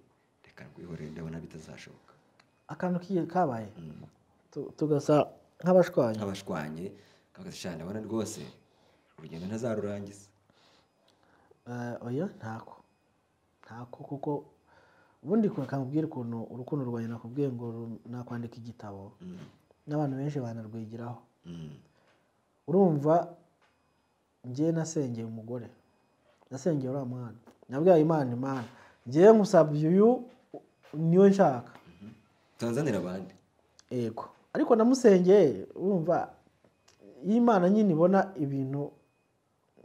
reka rwihorere ndabona bitazashoboka? Akantu kabaye tugasa nk'abashwanye kagasha ndabona rwose urugendo ntazarurangiza. Oya ntako kuko ubundi kakubwira ukuntu urukundo rwanjye nakubwiye ngo nakwandika igitabo n'abantu benshi banarwigiraho. Urumva njye nasengeye umugore, nasengeye uriya mwana, nabwiye Imana njye nkusabye uyu niwe nshaka. Tanzanira abandi Yego, ariko namusengeye. Urumva iyo Imana nyine ibona ibintu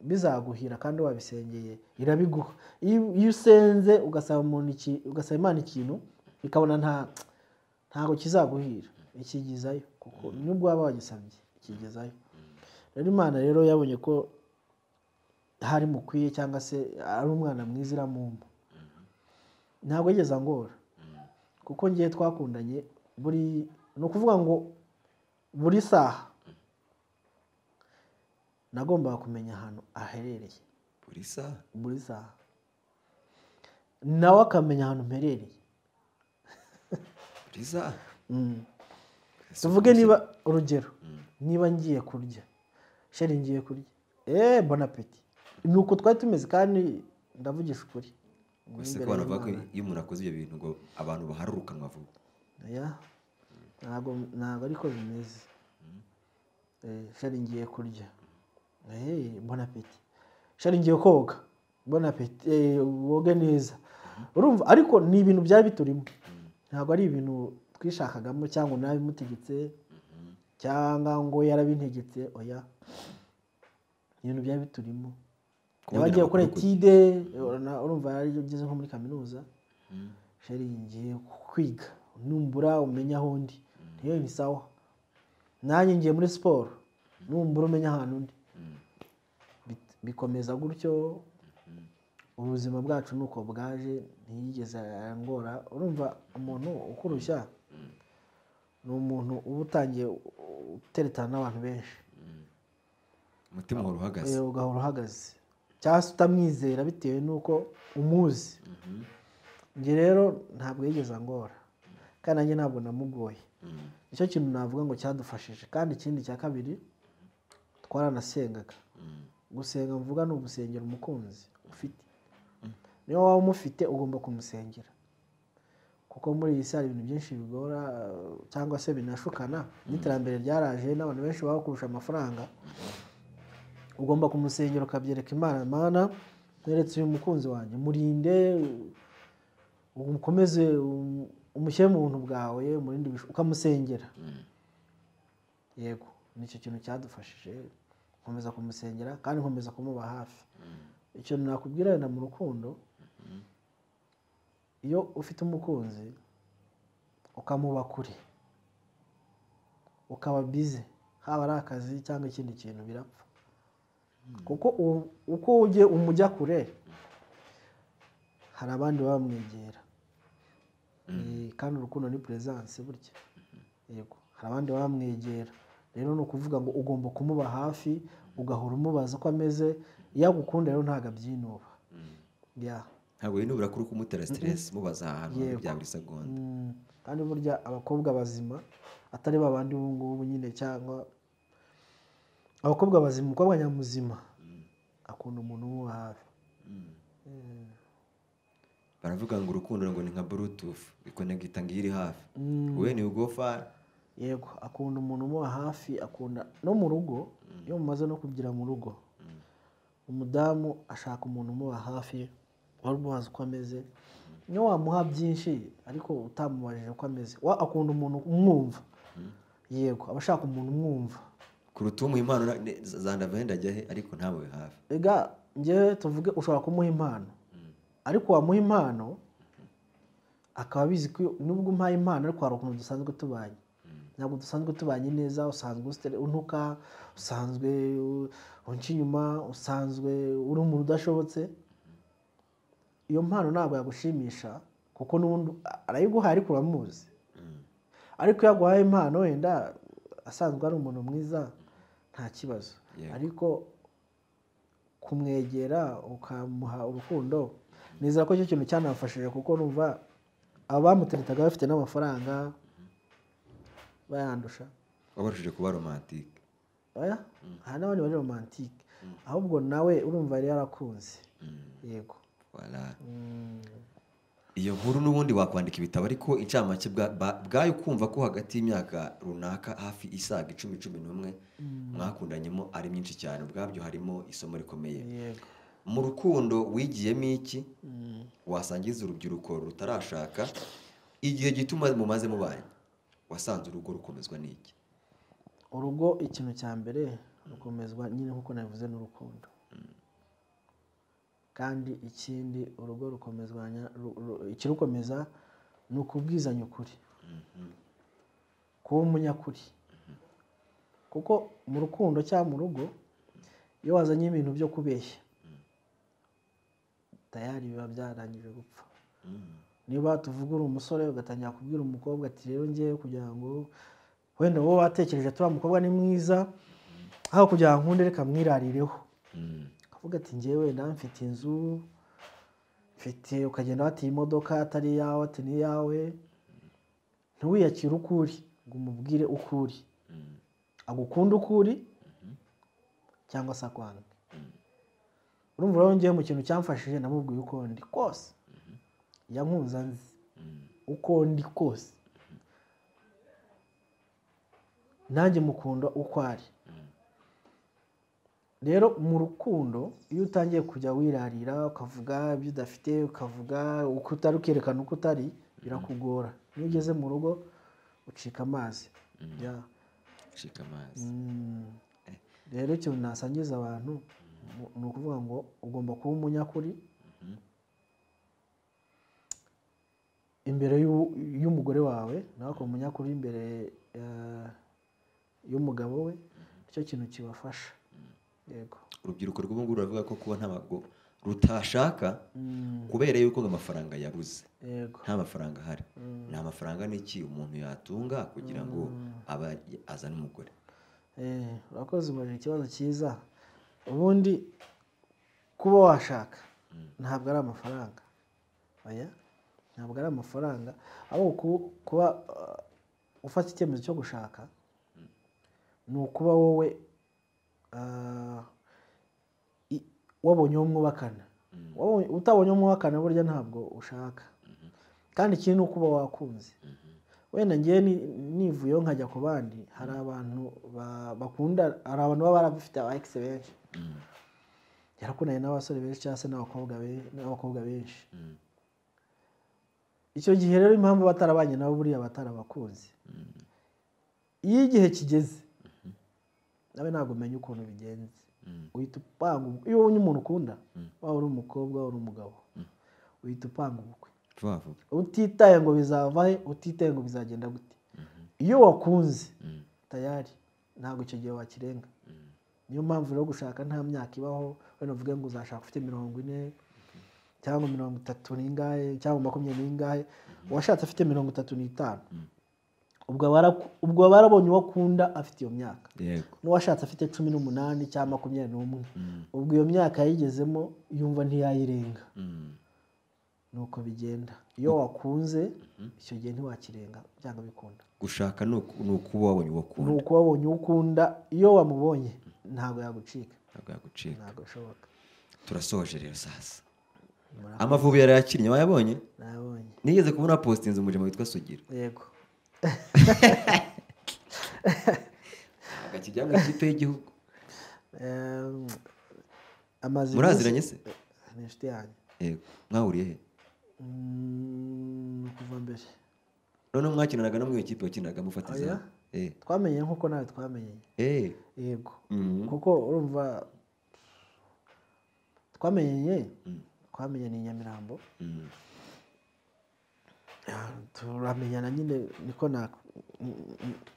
bizaguhira kandi wabisengeye irabiguha. Iyo usenze ugasaba Imana ikintu ikabona ntago kizaguhira ikigizayo, kuko nubwo waba wagisabye ikigezayo. Rero Imana rero yabonye ko hari mukwiye cyangwa se ari umwana mwiza iramumpa. Ntabwo yigeze angora kuko ngiye twakundanye ni ukuvuga ngo buri saha nagombaga kumenya ahantu aherereye. Buri saha nawe akamenya ahantu mperereye. Tuvuge niba urugero niba ngiye kurya, sheri ngiye kurya, bon appétit. Ni uko twari tumeze kandi ndavugisha ukuri. Gusa ko banavuga ko iyo umuntu akoze ibyo bintu ngo abantu baharurukanwa vuba. Ntabwo ariko bimeze. Sheri ngiye kurya, bon appétit. Sheri ngiye koga, bon appétit, woge neza. Urumva ariko ni ibintu byari biturimo. Ntabwo ari ibintu twishakagamo cyangwa nabimutegetse cyangwa ngo yarabintegetse. Oya, ibintu byari biturimo. Yabagiye gukora etide, urumva yari ugeze nko muri kaminuza. Sheri ngiye kwiga, numbura umenya aho ndi. Niyo ni sawa. Nanjye ngiye muri siporo, numbura umenya ahantu ndi. Bikomeza gutyo. Ubuzima bwacu nuko bwaje, ntiyigeze angora. Urumva umuntu ukurushya ni umuntu uba utangiye uteretana n'abantu benshi, umutima ugahora uhagaze cyangwa se utamwizera bitewe n'uko umuzi. Njye rero ntabwo yigeze angora kandi nanjye ntabwo namugoye. Nicyo kintu navuga ngo cyadufashije. Kandi ikindi cya kabiri twaranasengaga. Gusenga mvuga ni ugusengera umukunzi ufite. Niyo waba umufite ugomba kumusengera, kuko muri iyi si hari ibintu byinshi bigora cyangwa se binashukana. N'iterambere ryaraje n'abantu benshi bakurusha amafaranga. Ugomba kumusengera ukabyereka Imana, mweretse uyu mukunzi wanjye, murinde, ukomeze umushyire mu buntu bwawe, murinde ukamusengera. Yego, nicyo kintu cyadufashije, nkomeza kumusengera kandi nkomeza kumuba hafi. Icyo nakubwira wenda mu rukundo, iyo ufite umukunzi ukamuba kure, ukaba bize, haba ari akazi cyangwa ikindi kintu, birapfa. Kuko uko umujya kure hari abandi bamwegera. Kandi urukundo ni presence burya. Yego, hari abandi bamwegera. Rero ni ukuvuga ngo ugomba kumuba hafi, ugahora umubaza uko ameze. Iyo agukunda rero ntabwo abyinuba. Ntabwo yinubira kuri kumutera stress mubaza ahantu bya buri segonda. Kandi burya abakobwa bazima atari babandi ubu ngubu nyine, cyangwa abakobwa bazima, umukobwa nyamuzima akunda umuntu umuba hafi. Baravuga ngo urukundo ngo ni nka bluetooth, ikonegita ngo iri hafi. Wowe ni ugo far. Yego, akunda umuntu umuba hafi. Akunda no mu rugo, iyo mumaze no kugira mu rugo, umudamu ashaka umuntu umuba hafi, wari umubaza uko ameze. Niyo wamuha byinshi ariko utamubajije uko ameze, akunda umuntu umwumva. Yego, aba ashaka umuntu umwumva. Kuruta umuha impano zandavenda ajya he ariko ntamube hafi. Ega njye tuvuge ushobora kumuha impano, ariko wamuha impano akaba abizi ko nubwo umpaye impano ariko hari ukuntu dusanzwe tubanye, ntabwo dusanzwe tubanye neza, usanzwe untuka, usanzwe unca inyuma, usanzwe uri umuntu udashobotse, iyo mpano ntabwo yagushimisha kuko n'ubundi arayiguhaye ariko uramuzi. Ariko iyo aguhaye impano wenda asanzwe ari umuntu mwiza nta kibazo, ariko kumwegera ukamuha urukundo, nizera ko icyo kintu cyanamfashije kuko numva abamuteretaga bafite n'amafaranga bayandusha. wabarushije kuba romantike. Oya, hari n'abandi bari romantike, ahubwo nawe urumva yari yarakunze. Yego. Voilà. Iyo nkuru n'ubundi wakwandika ibitabo, ariko incamake bwayo kumva ko hagati y'imyaka runaka hafi isaga 10-11 mwakundanyemo ari myinshi cyane, ubwabyo harimo isomo rikomeye. Yego. Mu rukundo wigiyemo iki wasangiza urubyiruko rutarashaka, igihe gituma mumaze mubanye wasanze urugo rukomezwa n'iki? Urugo ikintu cya mbere rukomezwa nyine nkuko nabivuze n'urukundo, kandi ikindi urugo rukomezwanya ikirukomeza ni ukubwizanya ukuri, kuba umunyakuri, kuko mu rukundo cyangwa mu rugo iyo wazanye ibintu byo kubeshya tayari biba byarangije gupfa. Niba tuvuga uri umusore ugatangira kubwira umukobwa ati rero ngiye kugira ngo wenda wowe watekereje turiya mukobwa ni mwiza, aho kugira ngo nkunde reka mwirarireho, ukavuga ati ngewe wenda mfite inzu, mfite, ukagenda watiye imodoka atari iyawe ati ni iyawe, ntiwiyakire ukuri ngo umubwire ukuri, agukunda ukuri cyangwa se akwanga. Urumva rero ngiye mu kintu cyamfashije namubwiye uko ndi kose, yankunze nzi uko ndi kose, nanjye mukunda uko ari. Rero mu rukundo iyo utangiye kujya wirarira ukavuga ibyo udafite, ukavuga uko utari, ukerekana uko utari, birakugora. Iyo ugeze mu rugo ucika amazi. Ucika amazi. Rero ikintu nasangiza abantu ni ukuvuga ngo ugomba kuba umunyakuri imbere y'umugore wawe, nawe akaba umunyakuri imbere y'umugabo we, nicyo kintu kibafasha. Yego. Urubyiruko rw'ubu ngubu ruravuga ko kuba ntabwo rutashaka kubera yuko amafaranga yabuze. Yego. Nta mafaranga ahari. Nta mafaranga n'iki umuntu yatunga kugira ngo aba azane umugore. Urakoze umubajije ikibazo cyiza. Ubundi kuba washaka ntabwo ari amafaranga. Oya, ntabwo ari amafaranga, ahubwo kuba ufata icyemezo cyo gushaka ni ukuba wowe wabonye uwo mwubakana. Utabonye uwo mwubakana burya ntabwo ushaka. Kandi ikindi ni ukuba wakunze. Wenda ngiye nivuyeho nkajya ku bandi, hari abantu bakunda, hari abantu baba barabifite aba ex benshi, yarakundanye n'abasore benshi cyangwa se n'abakobwa benshi. Icyo gihe rero impamvu batarabanye nabo buriya batarabakunze. Iyo igihe kigeze nawe ntabwo umenya ukuntu bigenze, uhita upanga. Iyo ubonye umuntu ukunda, waba uri umukobwa waba uri umugabo, uhita upanga ubukwe utitaye ngo bizava he, utitaye ngo bizagenda gute. Iyo wakunze tayari ntabwo icyo gihe wakirenga. Niyo mpamvu rero gushaka nta myaka ibaho, wenda uvuge ngo uzashaka ufite 40 cyangwa 30 n'ingahe cyangwa 20 n'ingahe, uwashatse afite 35 ubwo barabonye uwo akunda afite iyo myaka. N'uwashatse afite 18 cyangwa 21, ubwo iyo myaka yayigezemo yumva ntiyayirenga. Nuko bigenda. Iyo wakunze icyo gihe ntiwakirenga byanga bikunda. Gushaka ni ukuba wabonye uwo ukunda. Ni ukuba wabonye uwo ukunda, iyo wamubonye ntabwo yagucika. Ntabwo bishoboka. Turasoje rero sasa. Amavubi yari yakinnye wayabonye? Nabonye. Nigeze kubona postinze umujema witwa Sugira. Yego. Agakijya mu ikipe y'igihugu. Amazi. Muraziranye se? Ni inshuti yanjye. Yego. Mwahuriye he? Kuva mbere. None mwakinanaga no mu ikipe wakinaga mufatiza? Twamenye nkuko nawe twamenye. Yego. Kuko urumva twamenye ni Nyamirambo. turamenyana nyine niko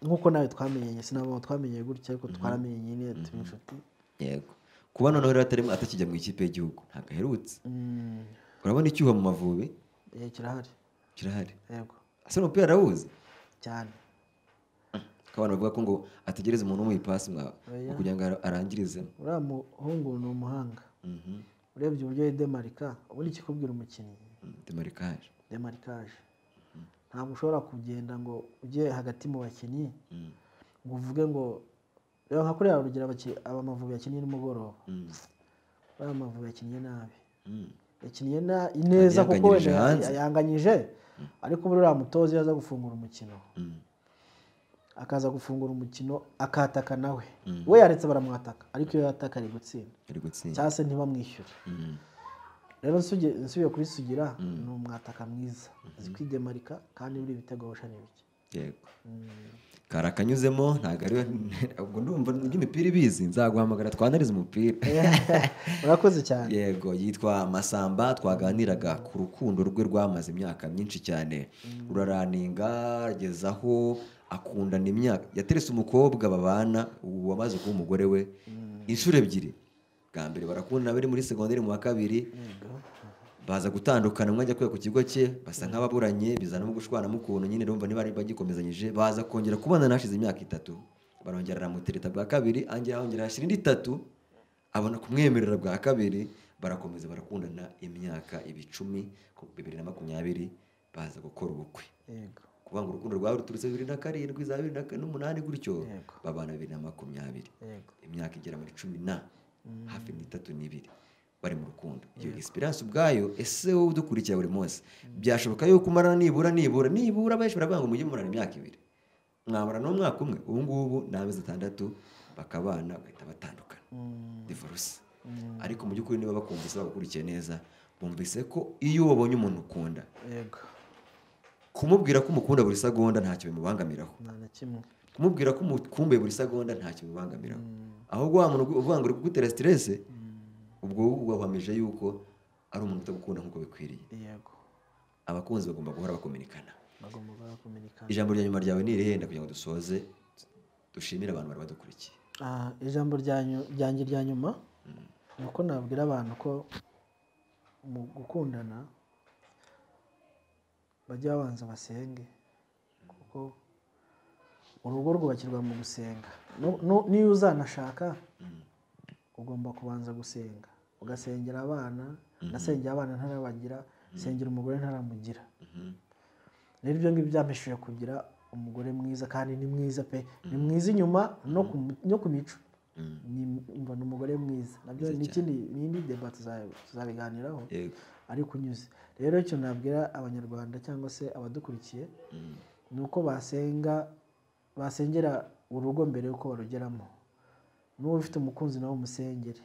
nk'uko nawe twamenyanye sinabwo twamenyeye gutya ariko twaramenye nyine turi inshuti. Yego, kuba noneho rero atakijya mu ikipe y'igihugu ntabwo aherutse. Urabona icyuho mu Mavubi? Kirahari. Yego. Ase umupira arawuzi cyane. Abantu bavuga ko ngo ategereze umuntu umuha ipasi kugira ngo arangirizemo. Uriya muhungu ni umuhanga. Urebye uburyo yidemarika ubundi ikikubwira umukinnyi. Demarikage. Ntabwo ushobora kugenda ngo ujye hagati mu bakinnyi ngo uvuge ngo reba nka kuriya urugero Amavubi yakinnye nimugoroba. Amavubi yakinnye nabi. Yakinnye neza kuko yanganyije ariko buriya mutoza yaza gufungura umukino. Akaza gufungura umukino akataka nawe. We yaretse baramwataka ariko iyo yataka ari gutsinda. Cyangwa se ntibamwishyure. Rero nsubiye kuri Sugira ni umwataka mwiza. Azi kwidemarika kandi buri ibitego abasha n'ibiki. Yego. Karakanyuzemo ntago ari ubwo ndumva n'imipira ibizi nzaguhamagara twanariza umupira. Urakoze cyane. Yego, yitwa Masamba twaganiraga ku rukundo rwe rwamaze imyaka myinshi cyane. Ruraraninga gezaho akundana imyaka yaterese umukobwa babana wamaze kuba umugore we inshuro ebyiri. Bwa mbere barakundana bari muri segonderi mu wa kabiri baza gutandukana umwe ajya kwiga ku kigo cye basa nk'ababuranye bizana mu gushwana mu kuntu nyine urumva niba bagikomezanyije baza kongera kubana nashize imyaka 3 barongera aramutereta bwa kabiri hongera hashira indi 3 abona kumwemerera bwa kabiri barakomeza barakundana imyaka 10 ku 2020 baza gukora ubukwe. Yego. Kuvuga ngo urukundo rwawe ruturutse 2007 za 2008 gutyo babana 2020 imyaka igera muri 10 hafi n'itatu n'ibiri bari mu rukundo. Iyo experience ubwayo ese wowe udukurikiye buri munsi byashoboka yuko umarana nibura benshi baravuga ngo mujye murana imyaka 2 mwamara no mwaka umwe ubu ngubu n'amezi 6 bakabana bahita batandukana divorce. Ariko mu by'ukuri niba bakumvise bagukurikiye neza bumvise ko iyo wabonye umuntu ukunda kumubwira ko umukunda buri segonda ntacyo bimubangamiraho. Kumubwira ko umukumbuye buri segonda ntacyo bimubangamiraho. Ahubwo wa muntu uvuga ngo uri kugutera stress ubwo wahamije yuko ari umuntu utagukunda nkuko bikwiriye. Yego. Abakunzi bagomba guhora bakominikana. Ijambo rya nyuma ryawe ni irihenda kugira ngo dusoze dushimire abantu bari badukurikiye. Ijambo ryanjye rya nyuma nuko nabwira abantu ko mu gukundana bajya babanza basenge kuko urugo rwubakirwa mu gusenga. Niyo uzanashaka ugomba kubanza gusenga ugasengera abana. Nasengera abana ntarabagira sengera umugore ntaramugira. Rero ibyo ngibyo byameshije kugira umugore mwiza kandi ni mwiza pe ni mwiza inyuma no ku mico ni umugore mwiza. Nabyo n'indi debate tuzabiganiraho ariko unyuze. Rero icyo nabwira abanyarwanda cyangwa se abadukurikiye nuko basengera urugo mbere yuko barugeramo. N'uwo ufite umukunzi nawe umusengere.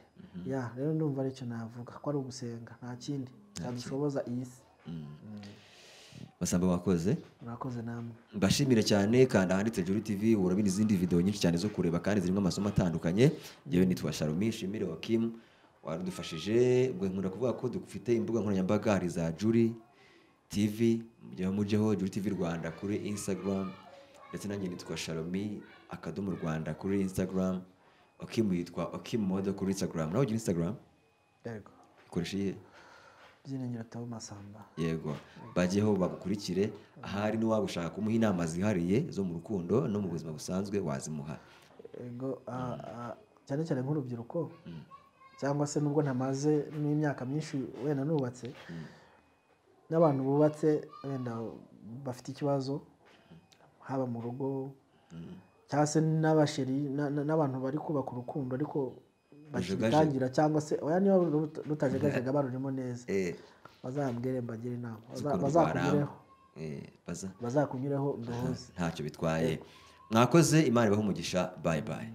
Rero ndumva aricyo navuga ko ari ugusenga nta kindi cyadushoboza iyi si. Masamba wakoze. Murakoze namwe. Mbashimire cyane kandi handitse Juri TV urabona izindi video nyinshi cyane zo kureba kandi zirimo amasomo atandukanye. Yewe nitwa Sharomi Shimire wa Kim waradufashije. Ubwo nkunda kuvuga ko dufite imbuga nkoranyambaga hari za Juri TV mujeho Juri TV Rwanda kuri Instagram ndetse nanjye nitwa Sharomi _Rwanda kuri Instagram. Kim yitwa Kim Model kuri Instagram. Nawe ugira Instagram? Yego. Ikoresha iyihe? Byiringiro Tabo Masamba. Yego. Bagiyeho bagukurikire ahari ni waba ushaka kumuha inama zihariye zo mu rukundo no mu buzima busanzwe wazimuha. Yego. Cyane cyane nk'urubyiruko cyangwa se nubwo ntamaze n'imyaka myinshi wenda nubatse n'abantu bubatse wenda bafite ikibazo haba mu rugo cyangwa se n'abasheri n'abantu bari kubaka urukundo ariko bakitangira cyangwa se oya niba rutajegajega barurimo neza bazambwire mbagire inama bazakunyureho nduhuze ntacyo bitwaye. Mwakoze Imana ibahe umugisha. Bye bye.